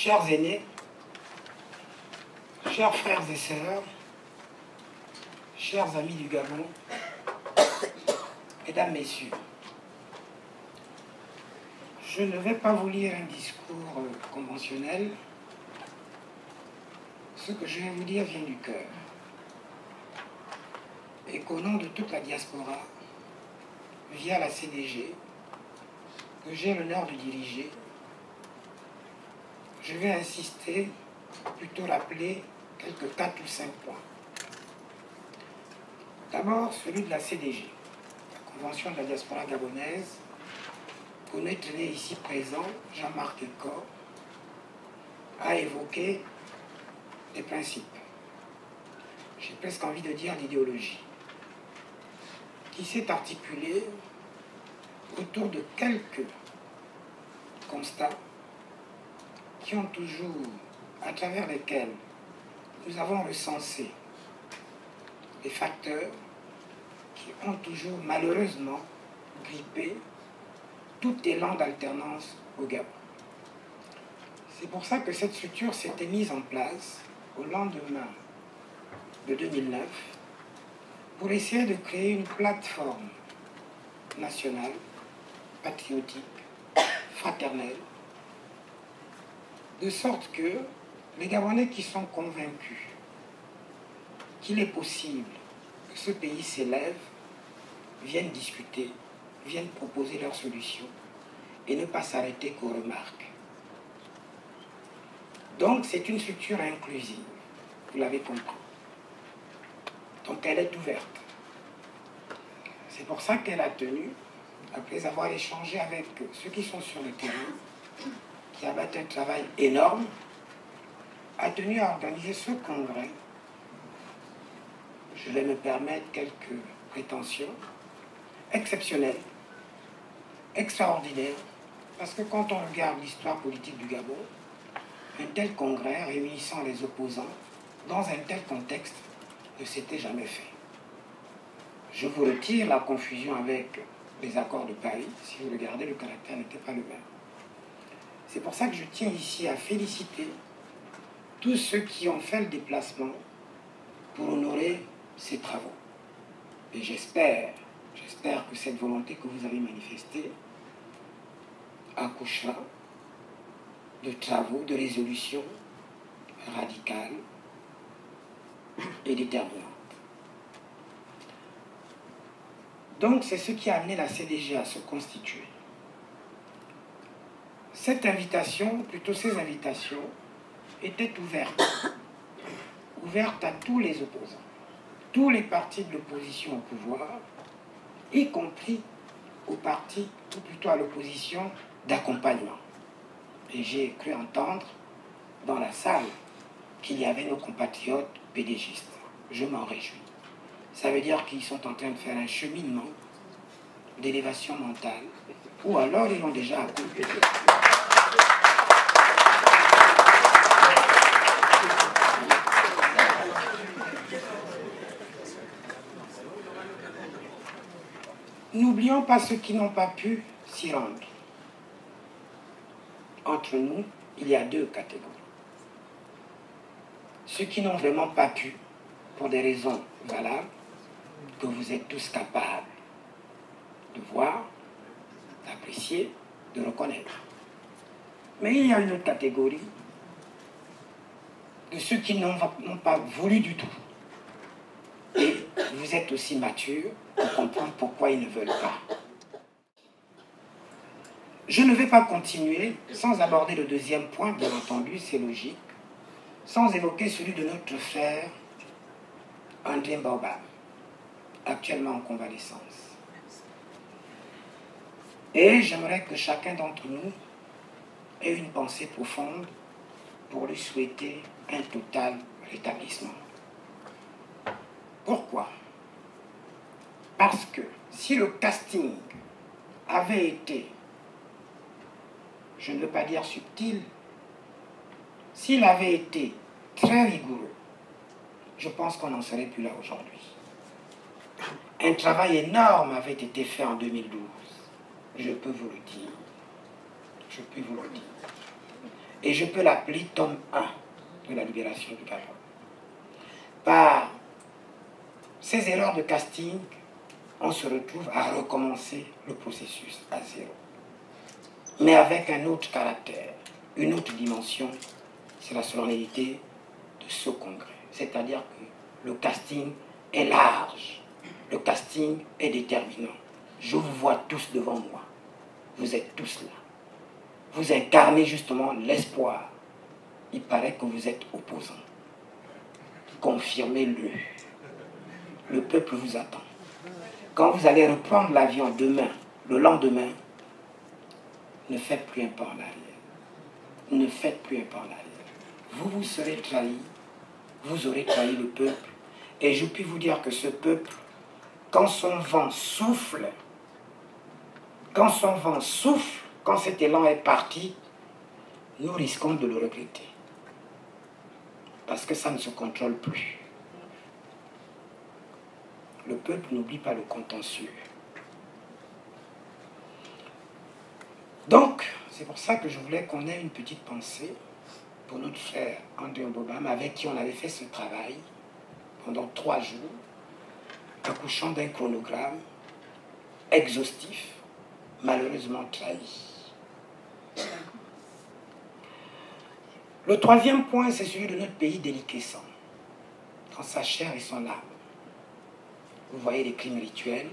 Chers aînés, chers frères et sœurs, chers amis du Gabon, mesdames, messieurs, je ne vais pas vous lire un discours conventionnel. Ce que je vais vous dire vient du cœur. Et qu'au nom de toute la diaspora, via la CDG, que j'ai l'honneur de diriger, je vais insister, plutôt rappeler quelques 4 ou 5 points. D'abord, celui de la CDG, la Convention de la diaspora gabonaise, que notre aîné ici présent, Jean-Marc Ekor, a évoqué des principes. J'ai presque envie de dire l'idéologie, qui s'est articulée autour de quelques constats qui ont toujours, à travers lesquels nous avons recensé les facteurs qui ont toujours malheureusement grippé tout élan d'alternance au Gabon. C'est pour ça que cette structure s'était mise en place au lendemain de 2009 pour essayer de créer une plateforme nationale, patriotique, fraternelle, de sorte que les Gabonais qui sont convaincus qu'il est possible que ce pays s'élève, viennent discuter, viennent proposer leurs solutions et ne pas s'arrêter qu'aux remarques. Donc c'est une structure inclusive, vous l'avez compris. Donc elle est ouverte. C'est pour ça qu'elle a tenu, après avoir échangé avec ceux qui sont sur le terrain, qui abattent un travail énorme, a tenu à organiser ce congrès. Je vais me permettre quelques prétentions, exceptionnelles, extraordinaires, parce que quand on regarde l'histoire politique du Gabon, un tel congrès réunissant les opposants dans un tel contexte ne s'était jamais fait. Je vous retire la confusion avec les accords de Paris. Si vous regardez, le caractère n'était pas le même. C'est pour ça que je tiens ici à féliciter tous ceux qui ont fait le déplacement pour honorer ces travaux. Et j'espère que cette volonté que vous avez manifestée accouchera de travaux, de résolutions radicales et déterminantes. Donc c'est ce qui a amené la CDG à se constituer. Cette invitation, plutôt ces invitations, étaient ouvertes à tous les opposants, tous les partis de l'opposition au pouvoir, y compris aux partis, ou plutôt à l'opposition d'accompagnement. Et j'ai cru entendre dans la salle qu'il y avait nos compatriotes pédégistes. Je m'en réjouis. Ça veut dire qu'ils sont en train de faire un cheminement d'élévation mentale, ou alors ils l'ont déjà accompli. N'oublions pas ceux qui n'ont pas pu s'y rendre. Entre nous, il y a 2 catégories. Ceux qui n'ont vraiment pas pu, pour des raisons valables, que vous êtes tous capables de voir, d'apprécier, de reconnaître. Mais il y a une autre catégorie de ceux qui n'ont pas voulu du tout. Et vous êtes aussi mature pour comprendre pourquoi ils ne veulent pas. Je ne vais pas continuer sans aborder le deuxième point, bien entendu, c'est logique, sans évoquer celui de notre frère André Mbauba, actuellement en convalescence. Et j'aimerais que chacun d'entre nous ait une pensée profonde pour lui souhaiter un total rétablissement. Pourquoi? Parce que si le casting avait été, je ne veux pas dire subtil, s'il avait été très rigoureux, je pense qu'on n'en serait plus là aujourd'hui. Un travail énorme avait été fait en 2012. Je peux vous le dire. Je peux vous le dire. et je peux l'appeler tome 1 de la libération du Gabon. Par ces erreurs de casting, on se retrouve à recommencer le processus à zéro. Mais avec un autre caractère, une autre dimension, c'est la solennité de ce congrès. C'est-à-dire que le casting est large, le casting est déterminant. Je vous vois tous devant moi, vous êtes tous là. Vous incarnez justement l'espoir. Il paraît que vous êtes opposants. Confirmez-le. Le peuple vous attend. Quand vous allez reprendre l'avion demain, le lendemain, ne faites plus un pas en arrière. Ne faites plus un pas en arrière. Vous serez trahis, vous aurez trahi le peuple. Et je puis vous dire que ce peuple, quand son vent souffle, quand cet élan est parti, nous risquons de le regretter. Parce que ça ne se contrôle plus. Le peuple n'oublie pas le contentieux. Donc, c'est pour ça que je voulais qu'on ait une petite pensée pour notre frère André Mbobam, avec qui on avait fait ce travail pendant 3 jours, accouchant d'un chronogramme exhaustif, malheureusement trahi. Le 3e point, c'est celui de notre pays déliquescent, dans sa chair et son âme. Vous voyez les crimes rituels,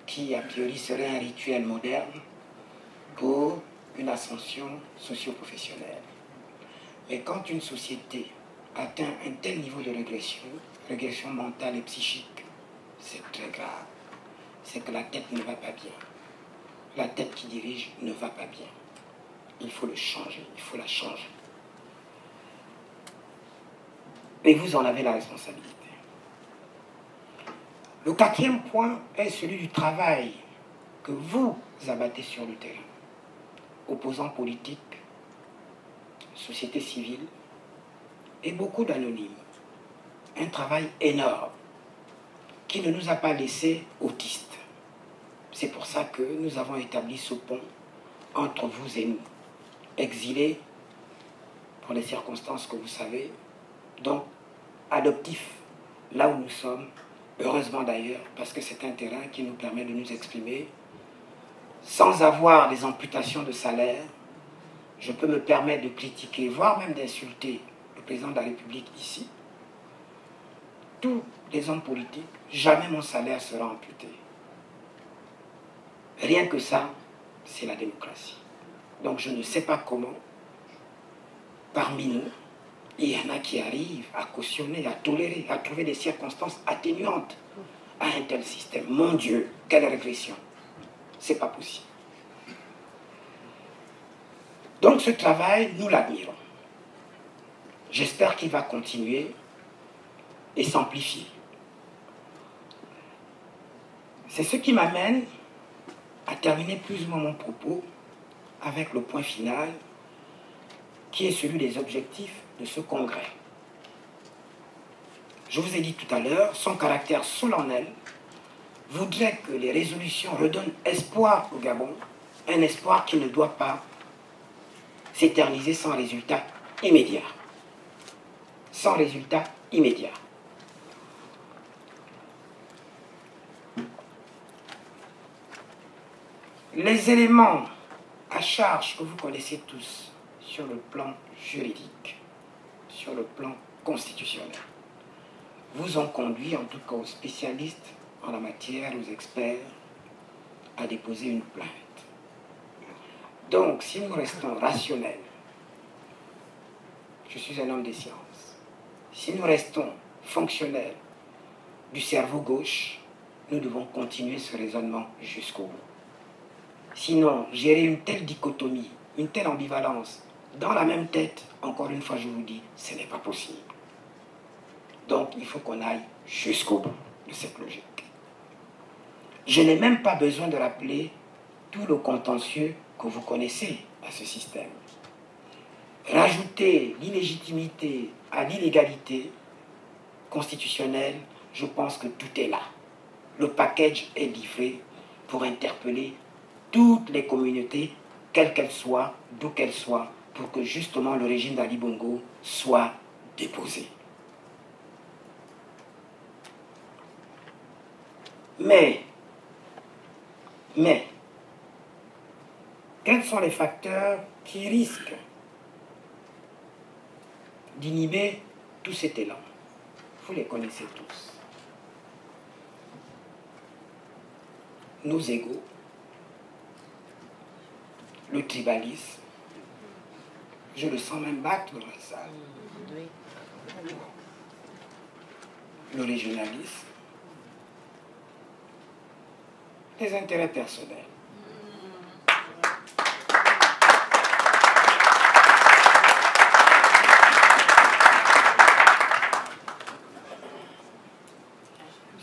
qui a priori seraient un rituel moderne pour une ascension socio-professionnelle. Mais quand une société atteint un tel niveau de régression mentale et psychique, c'est très grave. C'est que la tête ne va pas bien. La tête qui dirige ne va pas bien. Il faut le changer, il faut la changer. Et vous en avez la responsabilité. Le 4e point est celui du travail que vous abattez sur le terrain. Opposants politiques, société civile et beaucoup d'anonymes. Un travail énorme qui ne nous a pas laissés autistes. C'est pour ça que nous avons établi ce pont entre vous et nous. Exilés pour les circonstances que vous savez, donc adoptifs là où nous sommes, heureusement d'ailleurs, parce que c'est un terrain qui nous permet de nous exprimer sans avoir des amputations de salaire. Je peux me permettre de critiquer, voire même d'insulter le président de la République ici. Tous les hommes politiques, jamais mon salaire sera amputé. Rien que ça, c'est la démocratie. Donc je ne sais pas comment, parmi nous, il y en a qui arrivent à cautionner, à tolérer, à trouver des circonstances atténuantes à un tel système. Mon Dieu, quelle régression. C'est pas possible. Donc ce travail, nous l'admirons. J'espère qu'il va continuer et s'amplifier. C'est ce qui m'amène à terminer plus ou moins mon propos avec le point final, qui est celui des objectifs de ce congrès. Je vous ai dit tout à l'heure, son caractère solennel voudrait que les résolutions redonnent espoir au Gabon, un espoir qui ne doit pas s'éterniser sans résultat immédiat. Sans résultat immédiat. Les éléments à charge que vous connaissez tous sur le plan juridique, sur le plan constitutionnel, vous ont conduit, en tout cas aux spécialistes en la matière, aux experts, à déposer une plainte. Donc, si nous restons rationnels, je suis un homme des sciences, si nous restons fonctionnels du cerveau gauche, nous devons continuer ce raisonnement jusqu'au bout. Sinon, gérer une telle dichotomie, une telle ambivalence, dans la même tête, encore une fois je vous dis, ce n'est pas possible. Donc il faut qu'on aille jusqu'au bout de cette logique. Je n'ai même pas besoin de rappeler tout le contentieux que vous connaissez à ce système. Rajouter l'illégitimité à l'illégalité constitutionnelle, je pense que tout est là. Le package est livré pour interpeller toutes les communautés, quelles qu'elles soient, d'où qu'elles soient, pour que justement le régime d'Ali Bongo soit déposé. Mais, quels sont les facteurs qui risquent d'inhiber tout cet élan? Vous les connaissez tous. Nos égos, le tribalisme, je le sens même battre dans la salle, le régionalisme, les intérêts personnels.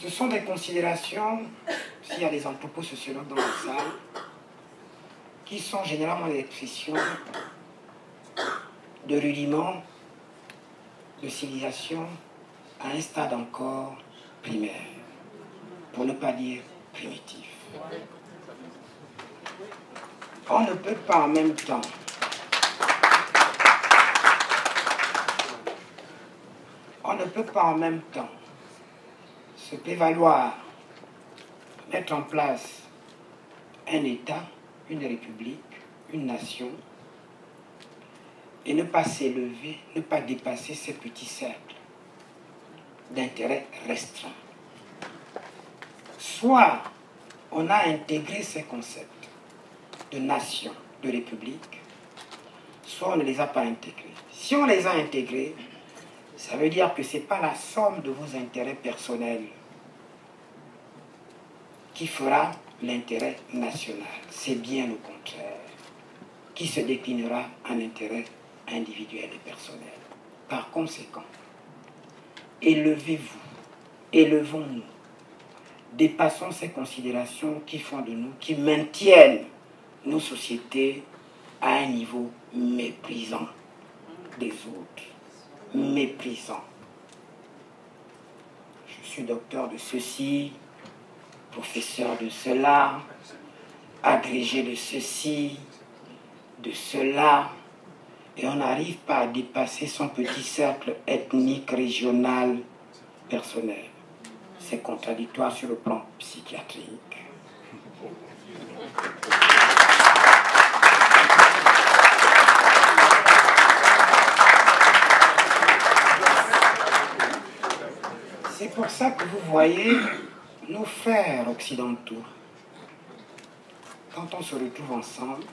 Ce sont des considérations, s'il y a des anthroposociologues dans la salle, qui sont généralement l'expression de rudiments de civilisation à un stade encore primaire, pour ne pas dire primitif. On ne peut pas en même temps se prévaloir, mettre en place un État, une république, une nation, et ne pas s'élever, ne pas dépasser ces petits cercles d'intérêts restreints. Soit on a intégré ces concepts de nation, de république, soit on ne les a pas intégrés. Si on les a intégrés, ça veut dire que ce n'est pas la somme de vos intérêts personnels qui fera l'intérêt national. C'est bien au contraire, qui se déclinera en intérêt individuel et personnel. Par conséquent, élevez-vous, élevons-nous, dépassons ces considérations qui font de nous, qui maintiennent nos sociétés à un niveau méprisant des autres. Méprisant. Je suis docteur de ceci, professeur de cela, agrégé de ceci, de cela, et on n'arrive pas à dépasser son petit cercle ethnique, régional, personnel. C'est contradictoire sur le plan psychiatrique. C'est pour ça que vous voyez nos frères occidentaux, quand on se retrouve ensemble,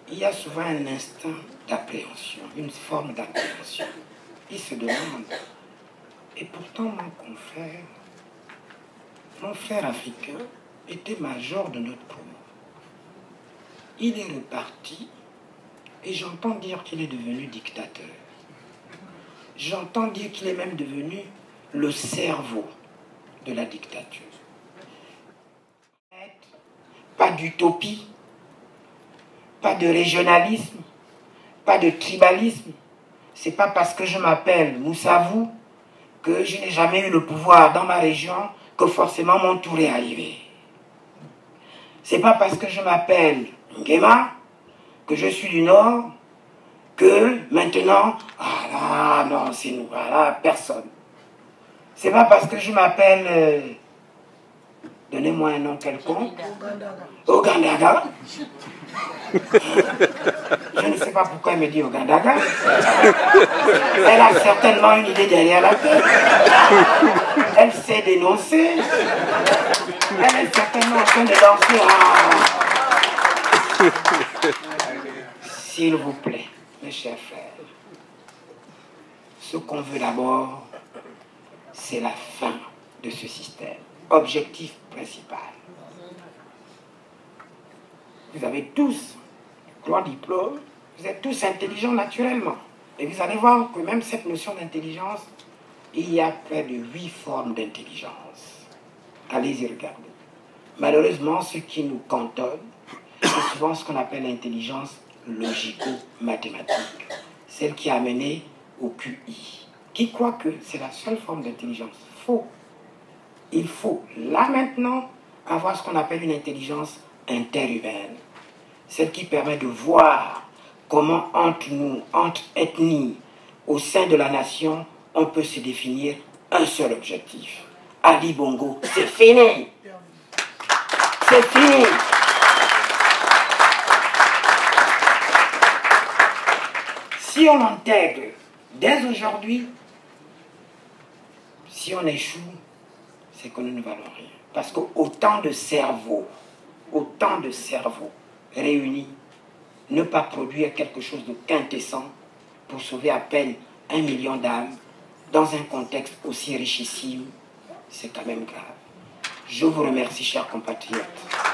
il y a souvent un instinct d'appréhension, une forme d'appréhension. Ils se demandent, et pourtant mon frère africain était major de notre promo. Il est reparti et j'entends dire qu'il est devenu dictateur. J'entends dire qu'il est même devenu le cerveau de la dictature. Pas d'utopie, pas de régionalisme, pas de tribalisme. C'est pas parce que je m'appelle Moussavou que je n'ai jamais eu le pouvoir dans ma région que forcément mon tour est arrivé. C'est pas parce que je m'appelle Nguema que je suis du Nord que maintenant, ah là, non, c'est nous, voilà, personne. C'est pas parce que je m'appelle, donnez-moi un nom quelconque, Ogandaga. Je ne sais pas pourquoi elle me dit Ogandaga. Elle a certainement une idée derrière la tête. Elle sait dénoncer. Elle est certainement en train de danser. S'il vous plaît, mes chers frères, ce qu'on veut d'abord, c'est la fin de ce système. Objectif principal. Vous avez tous grand diplôme, vous êtes tous intelligents naturellement. Et vous allez voir que même cette notion d'intelligence, il y a près de 8 formes d'intelligence. Allez-y regarder. Malheureusement, ce qui nous cantonne, c'est souvent ce qu'on appelle l'intelligence logico-mathématique. Celle qui a amené au QI. Qui croit que c'est la seule forme d'intelligence. Faux. Il faut, là maintenant, avoir ce qu'on appelle une intelligence interhumaine. Celle qui permet de voir comment entre nous, entre ethnies, au sein de la nation, on peut se définir un seul objectif. Ali Bongo, c'est fini. C'est fini. Si on l'intègre dès aujourd'hui, si on échoue, c'est que nous ne valons rien. Parce qu'autant de cerveaux réunis, ne pas produire quelque chose de quintessent pour sauver à peine 1 million d'âmes dans un contexte aussi richissime, c'est quand même grave. Je vous remercie, chers compatriotes.